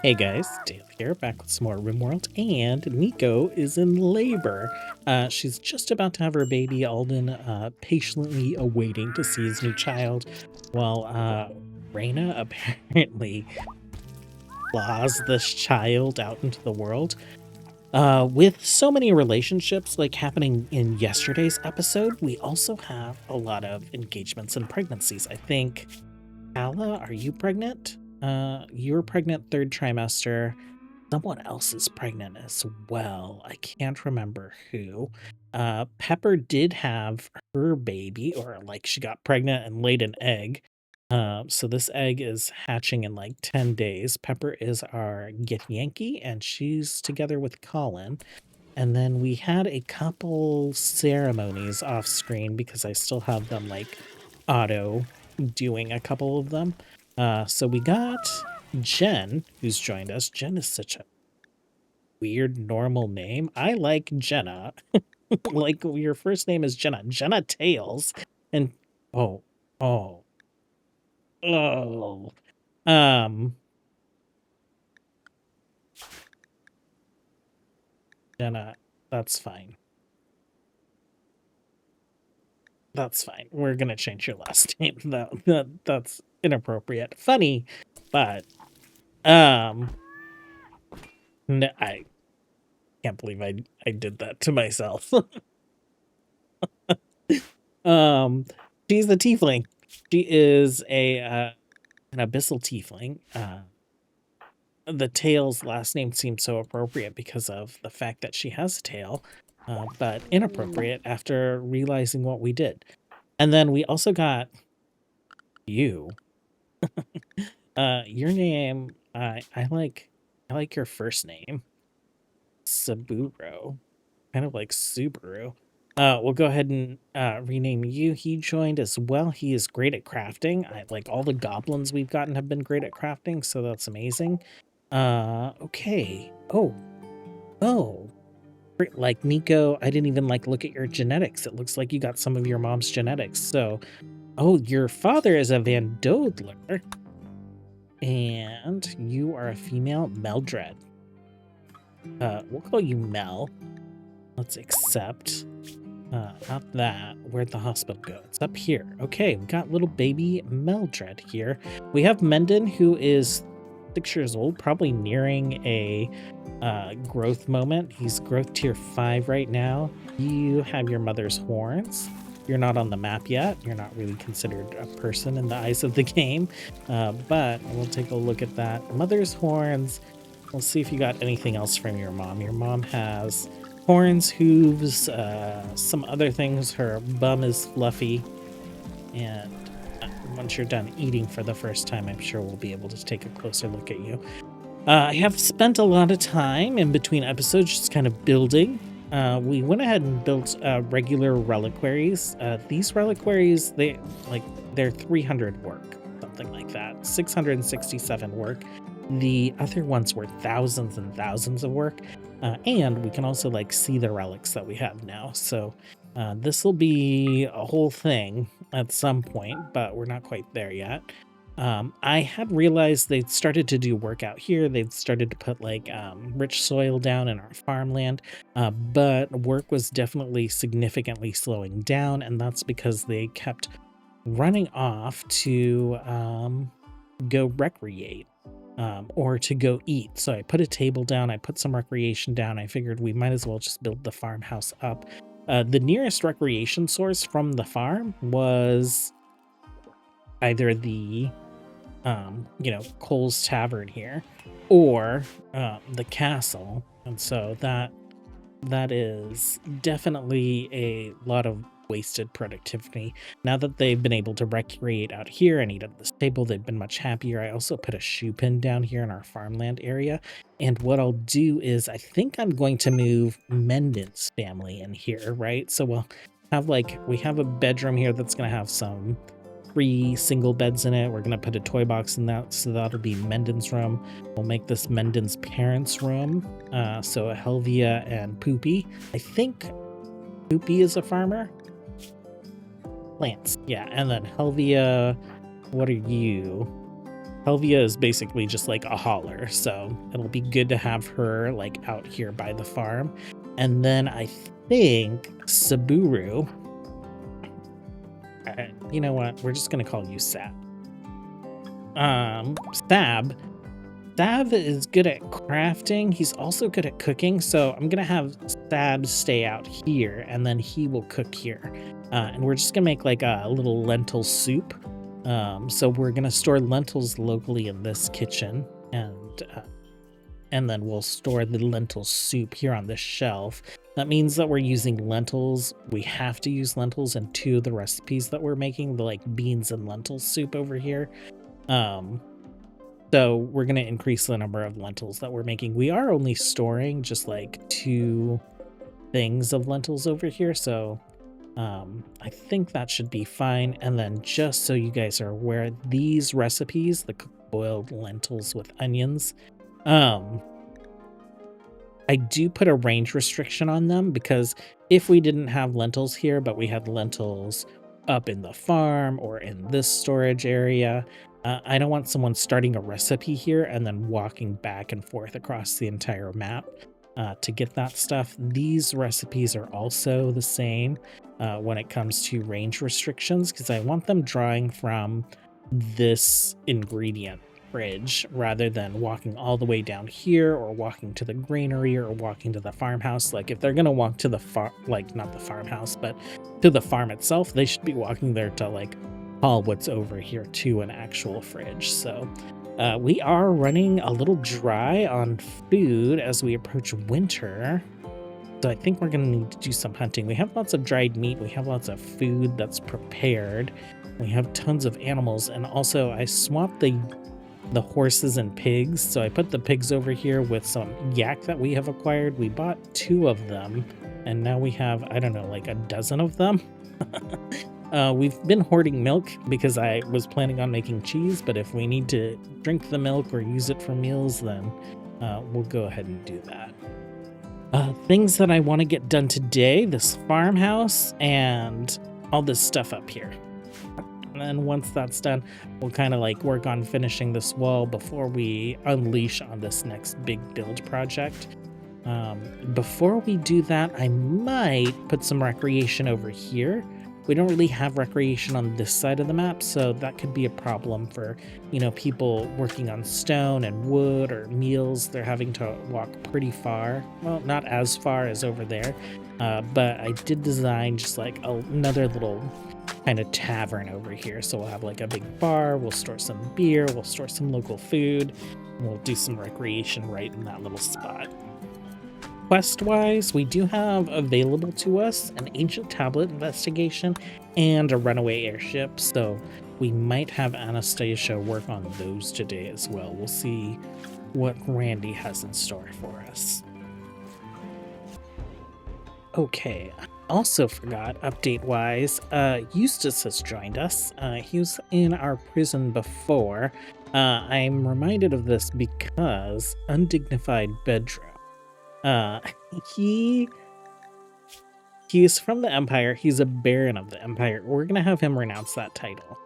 Hey guys, Dale here, back with some more RimWorld, and Nico is in labor. She's just about to have her baby, Alden, patiently awaiting to see his new child, while Reyna apparently flaws this child out into the world. With so many relationships like happening in yesterday's episode, we also have a lot of engagements and pregnancies. I think, Ala, are you pregnant? You're pregnant third trimester. Someone else is pregnant as well. I can't remember who. Pepper did have her baby, or like she got pregnant and laid an egg. So this egg is hatching in like 10 days. Pepper is our Get Yankee, and she's together with Colin. And then we had a couple ceremonies off screen because I still have them like auto doing a couple of them. So we got Jen, who's joined us. Jen is such a weird normal name. I like Jenna. Like your first name is Jenna. Jenna Tails. And oh, oh, oh. Um Jenna, that's fine. That's fine. We're gonna change your last name. That's inappropriate. Funny, but no, I can't believe I did that to myself. She's a tiefling. She is an abyssal tiefling. The tail's last name seems so appropriate because of the fact that she has a tail, but inappropriate after realizing what we did. And then we also got you. Your name, I like your first name, Saburo, kind of like Subaru. We'll go ahead and rename you. He joined as well. He is great at crafting. I like all the goblins we've gotten have been great at crafting, so that's amazing. Okay. Oh. Like Nico, I didn't even like look at your genetics. It looks like you got some of your mom's genetics. So, oh, your father is a Van Dodler. And you are a female, Meldred. We'll call you Mel. Let's accept. Not that. Where'd the hospital go? It's up here. Okay, we got little baby Meldred here. We have Mendon, who is 6 years old, probably nearing a growth moment. He's growth tier 5 right now. You have your mother's horns. You're not on the map yet. You're not really considered a person in the eyes of the game, but we'll take a look at that. Mother's horns. We'll see if you got anything else from your mom. Your mom has horns, hooves, some other things. Her bum is fluffy, and once you're done eating for the first time, I'm sure we'll be able to take a closer look at you. I have spent a lot of time in between episodes just kind of building. We went ahead and built regular reliquaries. These reliquaries, they're 300 work, something like that, 667 work. The other ones were thousands and thousands of work. And we can also like see the relics that we have now. So this will be a whole thing at some point, but we're not quite there yet. I had realized they'd started to do work out here. They'd started to put like rich soil down in our farmland, but work was definitely significantly slowing down, and that's because they kept running off to go recreate. Or to go eat. So I put a table down, I put some recreation down. I figured we might as well just build the farmhouse up. The nearest recreation source from the farm was either the, Cole's Tavern here, or the castle. And so that is definitely a lot of wasted productivity. Now that they've been able to recreate out here and eat at this table, they've been much happier. I also put a shoe pin down here in our farmland area. And what I'll do is I think I'm going to move Mendon's family in here, right? So we'll have we have a bedroom here that's going to have some 3 single beds in it. We're going to put a toy box in that, so that'll be Mendon's room. We'll make this Mendon's parents' room. So Helvia and Poopy. I think Poopy is a farmer. Plants, yeah. And then Helvia, what are you? Helvia is basically just like a hauler, so it'll be good to have her like out here by the farm. And then I think Saburu, you know what? We're just gonna call you Sab. Sab is good at crafting. He's also good at cooking, so I'm gonna have Sab stay out here, and then he will cook here. And we're just gonna make like a little lentil soup. So we're gonna store lentils locally in this kitchen, and then we'll store the lentil soup here on this shelf. That means that we're using lentils. We have to use lentils in 2 of the recipes that we're making, the like beans and lentil soup over here. So we're going to increase the number of lentils that we're making. We are only storing just like 2 things of lentils over here. So I think that should be fine. And then just so you guys are aware, these recipes, the boiled lentils with onions, I do put a range restriction on them, because if we didn't have lentils here, but we had lentils up in the farm or in this storage area, I don't want someone starting a recipe here and then walking back and forth across the entire map to get that stuff. These recipes are also the same when it comes to range restrictions, because I want them drawing from this ingredient fridge rather than walking all the way down here or walking to the granary or walking to the farmhouse. Like if they're going to walk to the like not the farmhouse, but to the farm itself, they should be walking there to like haul what's over here to an actual fridge. So we are running a little dry on food as we approach winter. So I think we're going to need to do some hunting. We have lots of dried meat. We have lots of food that's prepared. We have tons of animals. And also I swapped the horses and pigs. So I put the pigs over here with some yak that we have acquired. We bought 2 of them, and now we have, I don't know, like a dozen of them. We've been hoarding milk because I was planning on making cheese, but if we need to drink the milk or use it for meals, then we'll go ahead and do that. Things that I want to get done today: this farmhouse and all this stuff up here. And then once that's done, we'll kind of like work on finishing this wall before we unleash on this next big build project. Before we do that, I might put some recreation over here. We don't really have recreation on this side of the map, so that could be a problem for, you know, people working on stone and wood or meals. They're having to walk pretty far. Well, not as far as over there, but I did design just like another little kind of tavern over here. So we'll have like a big bar, we'll store some beer, we'll store some local food, and we'll do some recreation right in that little spot. Quest-wise, we do have available to us an ancient tablet investigation and a runaway airship, so we might have Anastasia work on those today as well. We'll see what Randy has in store for us. Okay, I also forgot, update-wise, Eustace has joined us. He was in our prison before. I'm reminded of this because Undignified Bedroom. He is from the Empire. He's a Baron of the Empire. We're gonna have him renounce that title.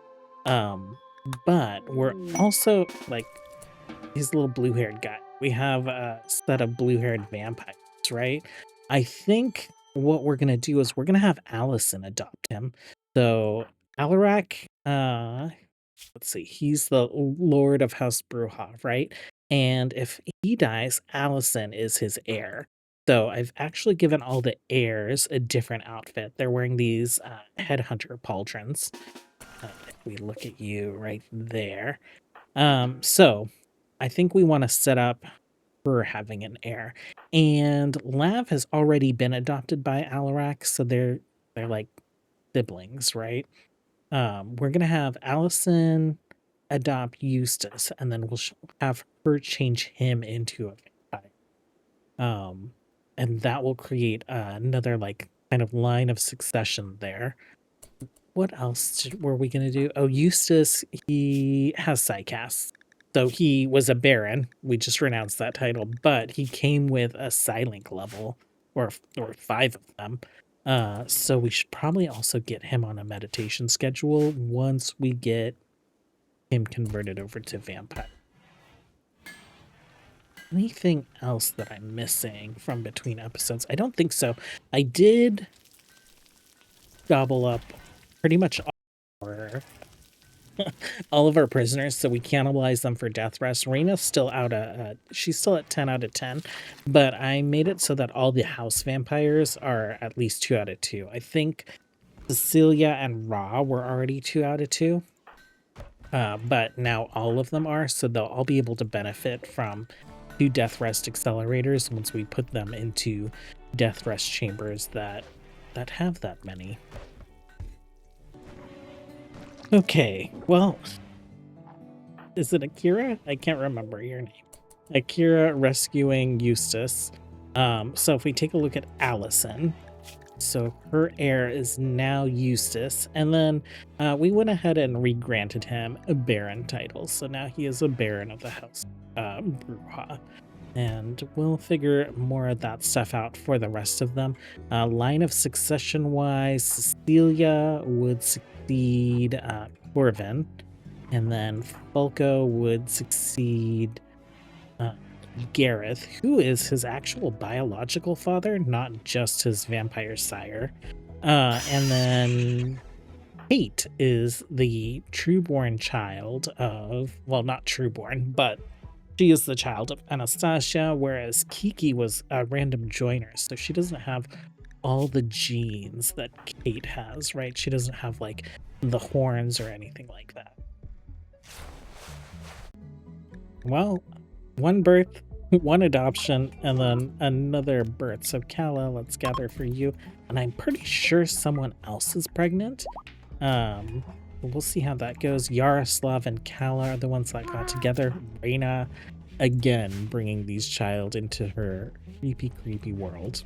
But we're also like, he's a little blue-haired guy. We have a set of blue-haired vampires, right? I think what we're gonna do is we're gonna have Allison adopt him. So Alarak, let's see, he's the Lord of House Bruja, right? And if he dies, Allison is his heir. So I've actually given all the heirs a different outfit. They're wearing these headhunter pauldrons. If we look at you right there. So I think we want to set up for having an heir. And Lav has already been adopted by Alarak, so they're like siblings, right? We're gonna have Allison adopt Eustace, and then we'll have her change him into a vampire. And that will create another like kind of line of succession there. What else were we gonna do? Oh, Eustace, he has Psycast. So he was a Baron. We just renounced that title, but he came with a Psylink level, or 5 of them. So we should probably also get him on a meditation schedule once we get him converted over to vampire. Anything else that I'm missing from between episodes? I don't think so. I did gobble up pretty much all of our prisoners, so we cannibalize them for death rest. Reina's still out of she's still at 10 out of 10, but I made it so that all the house vampires are at least 2 out of 2. I think Cecilia and Ra were already 2 out of 2, but now all of them are, so they'll all be able to benefit from 2 death rest accelerators once we put them into death rest chambers that have that many. Okay, well, is it Akira? I can't remember your name. Akira rescuing Eustace. So if we take a look at Allison, so her heir is now Eustace, and then we went ahead and re-granted him a Baron title. So now he is a Baron of the House Bruja. And we'll figure more of that stuff out for the rest of them. Line of succession wise, Cecilia would succeed Corvin, and then Falco would succeed Gareth, who is his actual biological father, not just his vampire sire. And then Kate is the trueborn child of, well, not trueborn, but she is the child of Anastasia, whereas Kiki was a random joiner, so she doesn't have all the genes that Kate has, right? She doesn't have like the horns or anything like that. Well, one birth, one adoption, and then another birth. So Kala, let's gather for you. And I'm pretty sure someone else is pregnant. We'll see how that goes. Yaroslav and Kala are the ones that got together. Reina, again, bringing these child into her creepy world.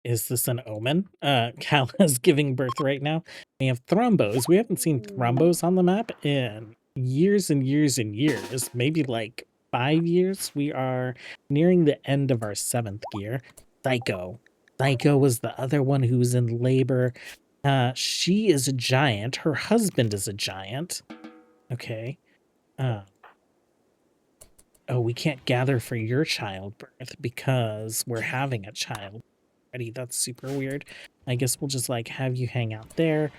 Is this an omen? Kala's giving birth right now. We have Thrombos. We haven't seen Thrombos on the map in years and years and years. Maybe like 5 years. We are nearing the end of our 7th year. Psycho. Psycho was the other one who was in labor. She is a giant. Her husband is a giant. Okay. Oh, we can't gather for your childbirth because we're having a child already. That's super weird. I guess we'll just like have you hang out there.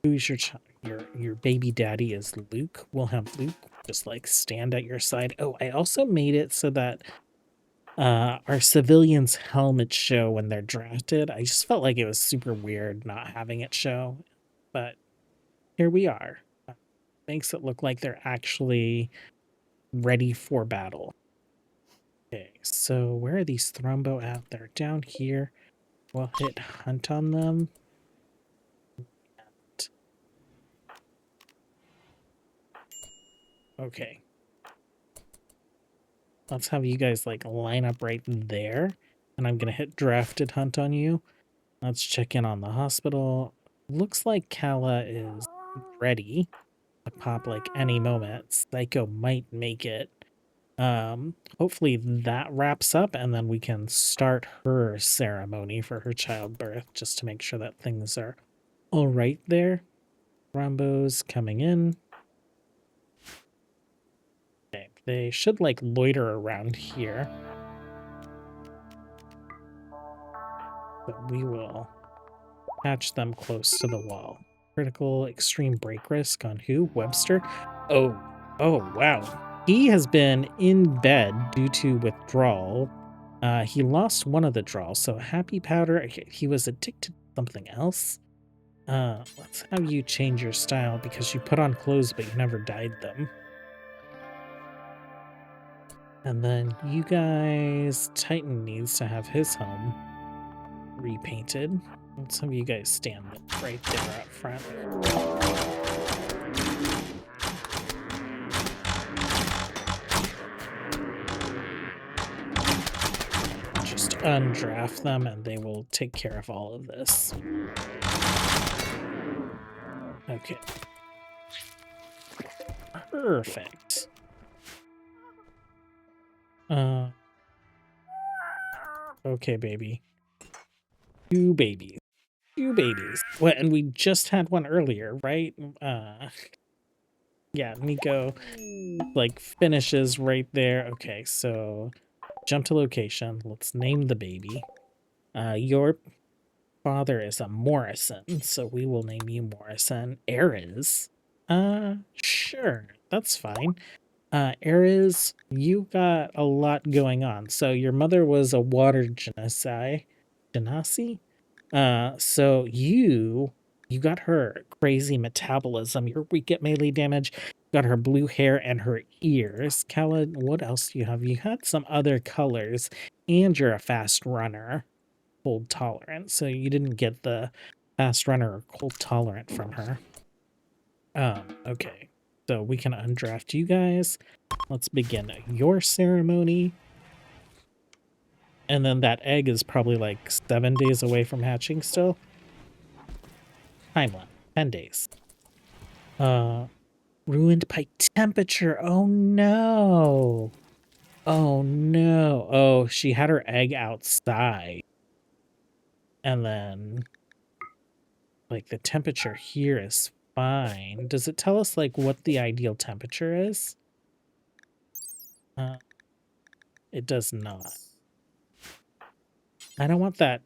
Who's your your baby daddy is Luke. We'll have Luke just like stand at your side. Oh, I also made it so that our civilians helmets show when they're drafted. I just felt like it was super weird not having it show, but here we are. Makes it look like they're actually ready for battle. Okay, so where are these Thrombo at? They're down here. We'll hit hunt on them. Okay. Let's have you guys like line up right there. And I'm gonna hit drafted hunt on you. Let's check in on the hospital. Looks like Kala is ready to pop like any moment. Psycho might make it. Hopefully that wraps up and then we can start her ceremony for her childbirth just to make sure that things are all right there. Rombos coming in. Okay, they should like loiter around here. But we will patch them close to the wall. Critical extreme break risk on who? Webster? Oh, wow. He has been in bed due to withdrawal. He lost one of the draws, so happy powder. He was addicted to something else. Let's have you change your style because you put on clothes but you never dyed them. And then you guys, Titan needs to have his home repainted. Let's have you guys stand right there up front. Just undraft them and they will take care of all of this. Okay. Perfect. Okay, baby. Two babies. What? And we just had one earlier, right? Yeah, Nico, like, finishes right there. Okay, so jump to location. Let's name the baby. Your father is a Morrison, so we will name you Morrison. Ares. Sure, that's fine. Ares, you got a lot going on. So your mother was a water genasi? So you got her crazy metabolism, your weak at melee damage, got her blue hair and her ears. Khaled, what else do you have? You had some other colors, and you're a fast runner, cold tolerant. So you didn't get the fast runner or cold tolerant from her. Okay. So we can undraft you guys. Let's begin your ceremony. And then that egg is probably like 7 days away from hatching still. Time limit, 10 days. Ruined by temperature. Oh no. Oh no. Oh, she had her egg outside. And then like the temperature here is fine. Does it tell us like what the ideal temperature is? It does not. I don't want that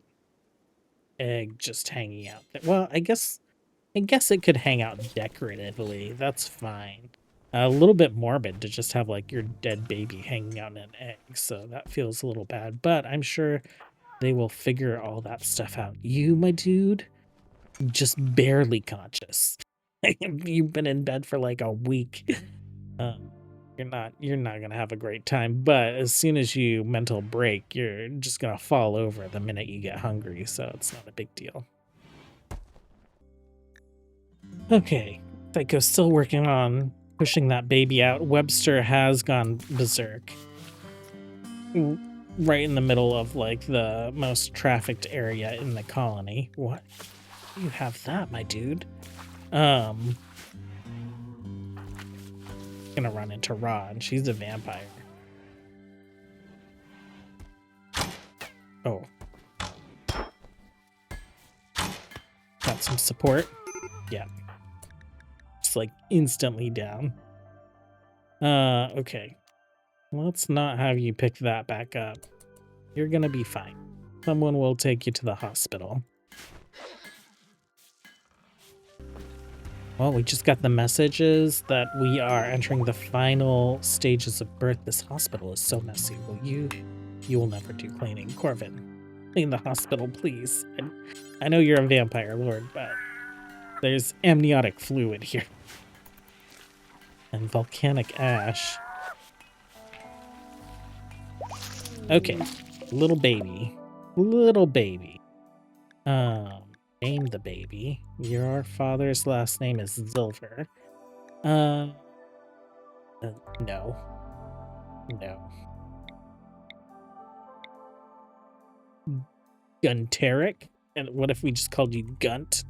egg just hanging out there. Well, I guess it could hang out decoratively. That's fine. A little bit morbid to just have like your dead baby hanging out in an egg, so that feels a little bad, but I'm sure they will figure all that stuff out. You, my dude, just barely conscious. You've been in bed for like a week. You're not gonna have a great time, but as soon as you mental break, you're just gonna fall over the minute you get hungry, so it's not a big deal. Okay, Psycho's still working on pushing that baby out. Webster has gone berserk. Right in the middle of like the most trafficked area in the colony. What? You have that, my dude. Gonna run into Rod. She's a vampire. Oh. Got some support. Yeah. Just like instantly down. Okay. Let's not have you pick that back up. You're gonna be fine. Someone will take you to the hospital. Well, we just got the messages that we are entering the final stages of birth. This hospital is so messy. Well, you will never do cleaning. Coven, clean the hospital, please. And I know you're a vampire lord, but there's amniotic fluid here. And volcanic ash. Okay, little baby. Little baby. Name the baby. Your father's last name is Silver. No. No. Gunteric? And what if we just called you Gunt?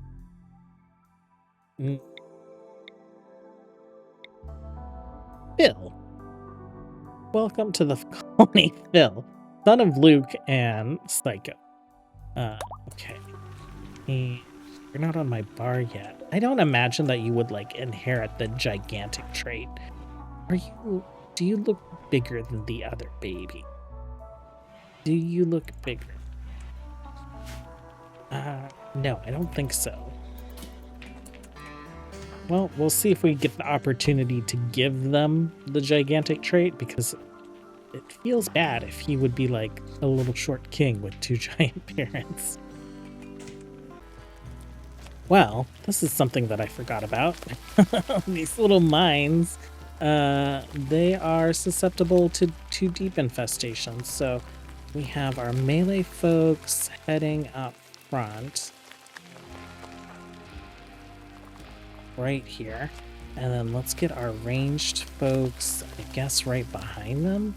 Phil. Welcome to the colony, Phil. Son of Luke and Psycho. Okay. You're not on my bar yet. I don't imagine that you would like inherit the gigantic trait. Do you look bigger than the other baby? Do you look bigger? No, I don't think so. Well, we'll see if we get the opportunity to give them the gigantic trait, because it feels bad if he would be like a little short king with 2 giant parents. Well, this is something that I forgot about. These little mines, they are susceptible to too deep infestations. So we have our melee folks heading up front. Right here. And then let's get our ranged folks, I guess, right behind them.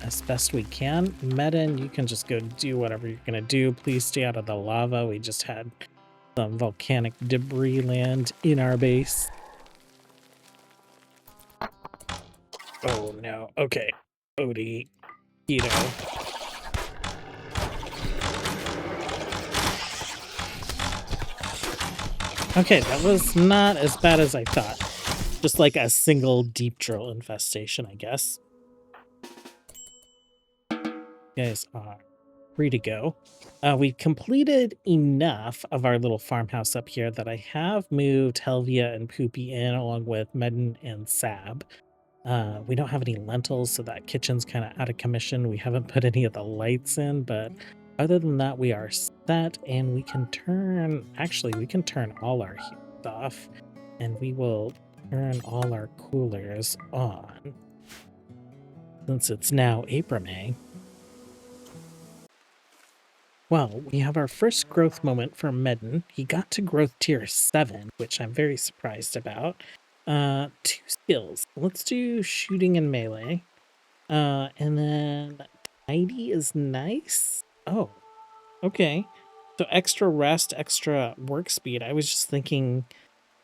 As best we can. Medin, you can just go do whatever you're going to do. Please stay out of the lava. We just had some volcanic debris land in our base. Oh no. Okay. Odie. Keto. Okay, that was not as bad as I thought. Just like a single deep drill infestation, I guess. You guys are free to go. We've completed enough of our little farmhouse up here that I have moved Helvia and Poopy in along with Medden and Sab. We don't have any lentils, so that kitchen's kind of out of commission. We haven't put any of the lights in, but other than that, we are set, and we can turn, actually, we can turn all our heat off, and we will turn all our coolers on since it's now April-May. Well, we have our first growth moment for Medden. He got to growth tier 7, which I'm very surprised about. 2 skills. Let's do shooting and melee. And then tidy is nice. Oh, okay. So extra rest, extra work speed. I was just thinking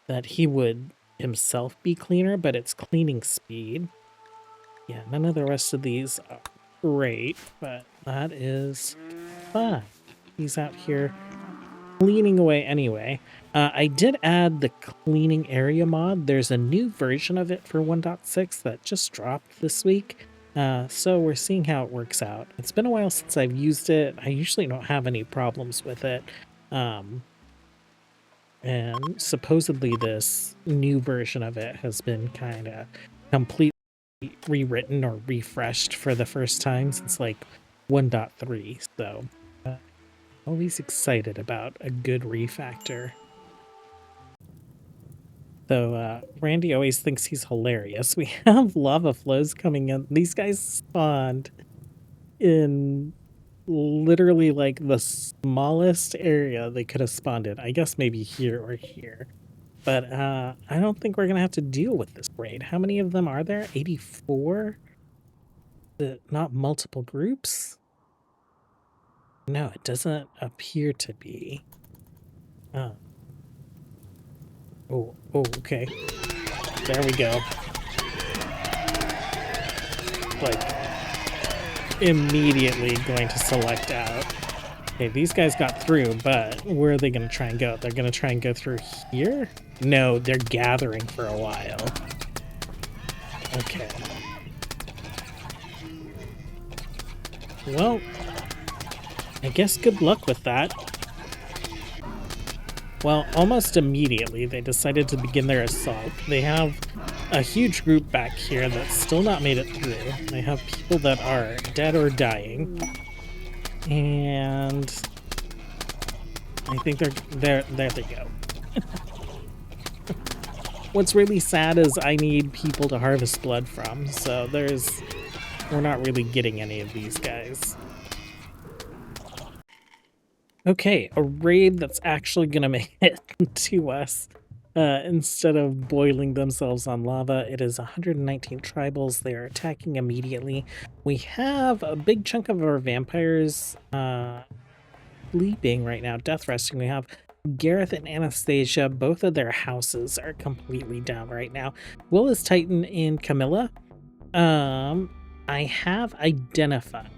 that he would himself be cleaner, but it's cleaning speed. Yeah, none of the rest of these are great, but that is fine. He's out here cleaning away anyway. I did add the cleaning area mod. There's a new version of it for 1.6 that just dropped this week. So we're seeing how it works out. It's been a while since I've used it. I usually don't have any problems with it. And supposedly this new version of it has been kind of completely rewritten or refreshed for the first time since like 1.3. So always excited about a good refactor. So Randy always thinks he's hilarious. We have lava flows coming in. These guys spawned in literally like the smallest area they could have spawned in. I guess maybe here or here. But I don't think we're going to have to deal with this raid. How many of them are there? 84? Not multiple groups? No, it doesn't appear to be. Oh, okay. There we go. Like, immediately going to select out. Okay, these guys got through, but where are they going to try and go? They're going to try and go through here? No, they're gathering for a while. Okay. Well, I guess good luck with that. Well, almost immediately they decided to begin their assault. They have a huge group back here that's still not made it through. They have people that are dead or dying. And I think there they go. What's really sad is I need people to harvest blood from, so we're not really getting any of these guys. Okay, a raid that's actually gonna make it to us instead of boiling themselves on lava. It is 119 tribals. They are attacking immediately. We have a big chunk of our vampires sleeping right now, death resting. We have Gareth and Anastasia. Both of their houses are completely down right now. Will is Titan and Camilla. I have identified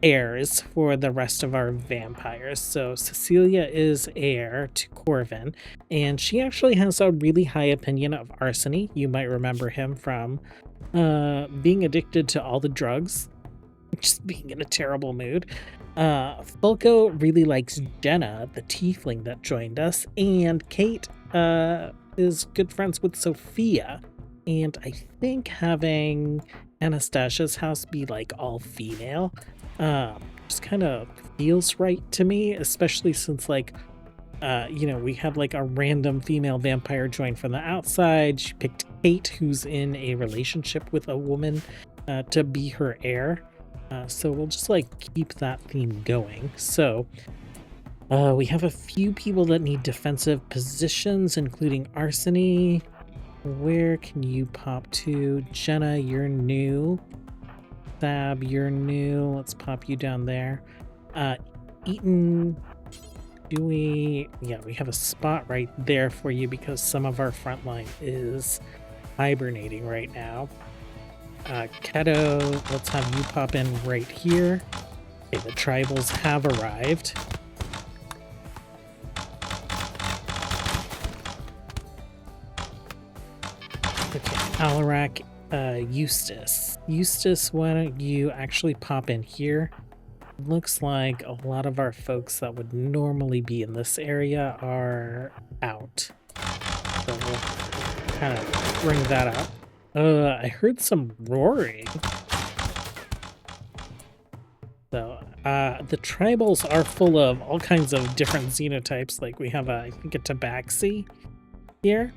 heirs for the rest of our vampires. So Cecilia is heir to Coven, and she actually has a really high opinion of Arsony. You might remember him from being addicted to all the drugs, just being in a terrible mood. Fulco really likes Jenna, the tiefling that joined us, and Kate is good friends with Sophia. And I think having Anastasia's house be like all female just kind of feels right to me, especially since like we have like a random female vampire join from the outside. She picked Kate, who's in a relationship with a woman, to be her heir. So we'll just like keep that theme going. So we have a few people that need defensive positions, including Arsony. Where can you pop to? Jenna, you're new. Sab, you're new. Let's pop you down there. Eaton, we have a spot right there for you because some of our front line is hibernating right now. Keto, let's have you pop in right here. Okay, the tribals have arrived. Alarak, Eustace. Eustace, why don't you actually pop in here? Looks like a lot of our folks that would normally be in this area are out. So we'll kind of bring that up. I heard some roaring. So, the tribals are full of all kinds of different xenotypes. Like we have, I think, a tabaxi here.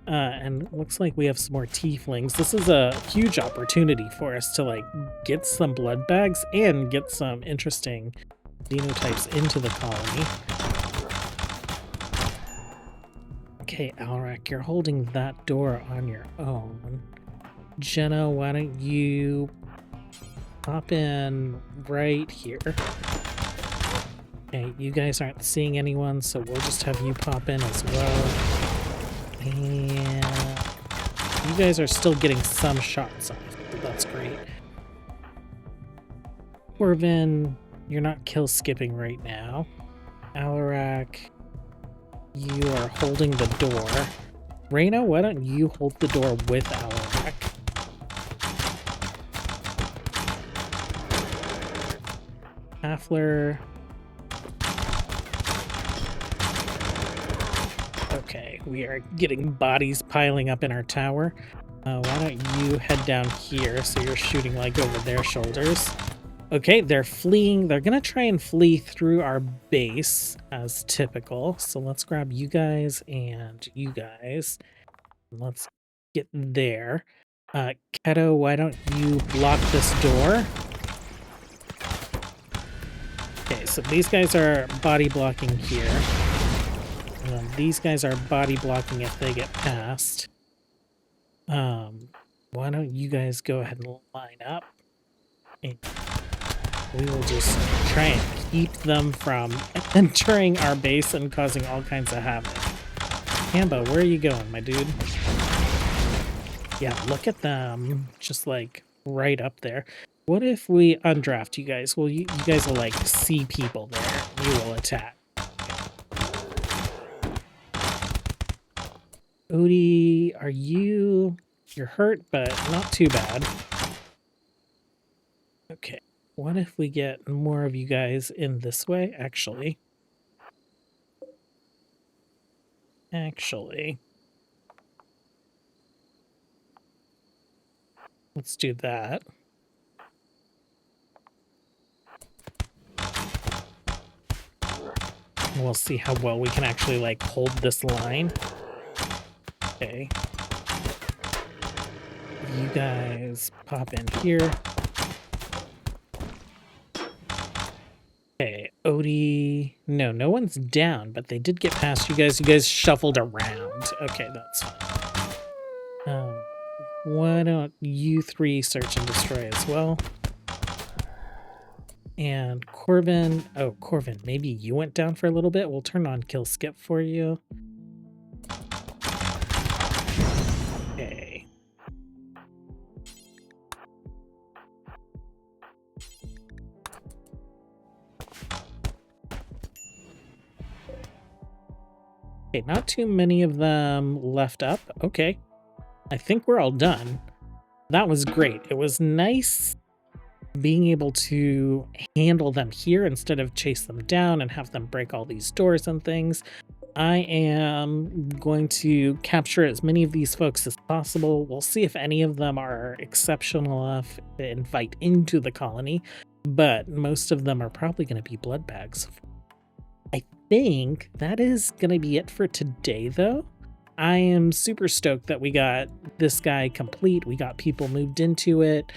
And it looks like we have some more tieflings. This is a huge opportunity for us to, like, get some blood bags and get some interesting xenotypes into the colony. Okay, Alrak, you're holding that door on your own. Jenna, why don't you pop in right here? Okay, you guys aren't seeing anyone, so we'll just have you pop in as well. And you guys are still getting some shots off, so that's great. Coven, you're not kill skipping right now. Alarak, you are holding the door. Reyna, why don't you hold the door with Alarak? Hafler. Okay, we are getting bodies piling up in our tower. Why don't you head down here so you're shooting like over their shoulders? Okay, they're fleeing. They're gonna try and flee through our base as typical. So let's grab you guys and you guys. Let's get there. Keto, why don't you block this door? Okay, so these guys are body blocking here. These guys are body blocking if they get past. Why don't you guys go ahead and line up? And we will just try and keep them from entering our base and causing all kinds of havoc. Hamba, where are you going, my dude? Yeah, look at them. Just like right up there. What if we undraft you guys? Well, you guys will like see people there. You will attack. Odie, are you... You're hurt, but not too bad. Okay, what if we get more of you guys in this way, actually? Let's do that. We'll see how well we can actually, like, hold this line. Okay. You guys pop in here. Okay, Odie... No one's down, but they did get past you guys. You guys shuffled around. Okay, that's fine. Why don't you three search and destroy as well? And Coven... Oh, Coven, maybe you went down for a little bit. We'll turn on kill skip for you. Okay. Okay, not too many of them left up. Okay. I think we're all done. That was great. It was nice being able to handle them here instead of chase them down and have them break all these doors and things. I am going to capture as many of these folks as possible. We'll see if any of them are exceptional enough to invite into the colony, but most of them are probably going to be blood bags. I think that is going to be it for today, though. I am super stoked that we got this guy complete. We got people moved into it.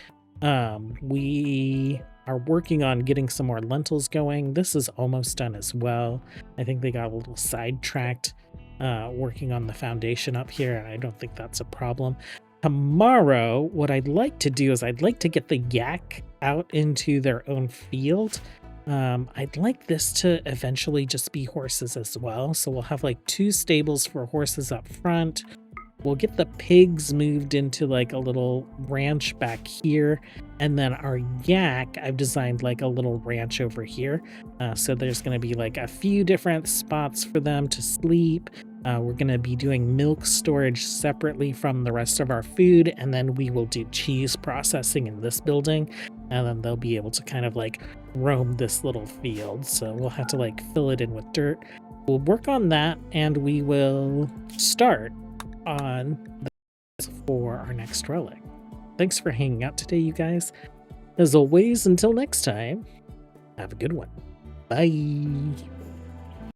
We are working on getting some more lentils going. This is almost done as well. I think they got a little sidetracked working on the foundation up here, and I don't think that's a problem. Tomorrow, what I'd like to do is I'd like to get the yak out into their own field. I'd like this to eventually just be horses as well. So we'll have like 2 stables for horses up front. We'll get the pigs moved into like a little ranch back here. And then our yak, I've designed like a little ranch over here. So there's going to be like a few different spots for them to sleep. We're going to be doing milk storage separately from the rest of our food, and then we will do cheese processing in this building, and then they'll be able to kind of like roam this little field. So we'll have to like fill it in with dirt. We'll work on that, and we will start on the for our next relic. Thanks for hanging out today, you guys. As always, until next time, have a good one. Bye.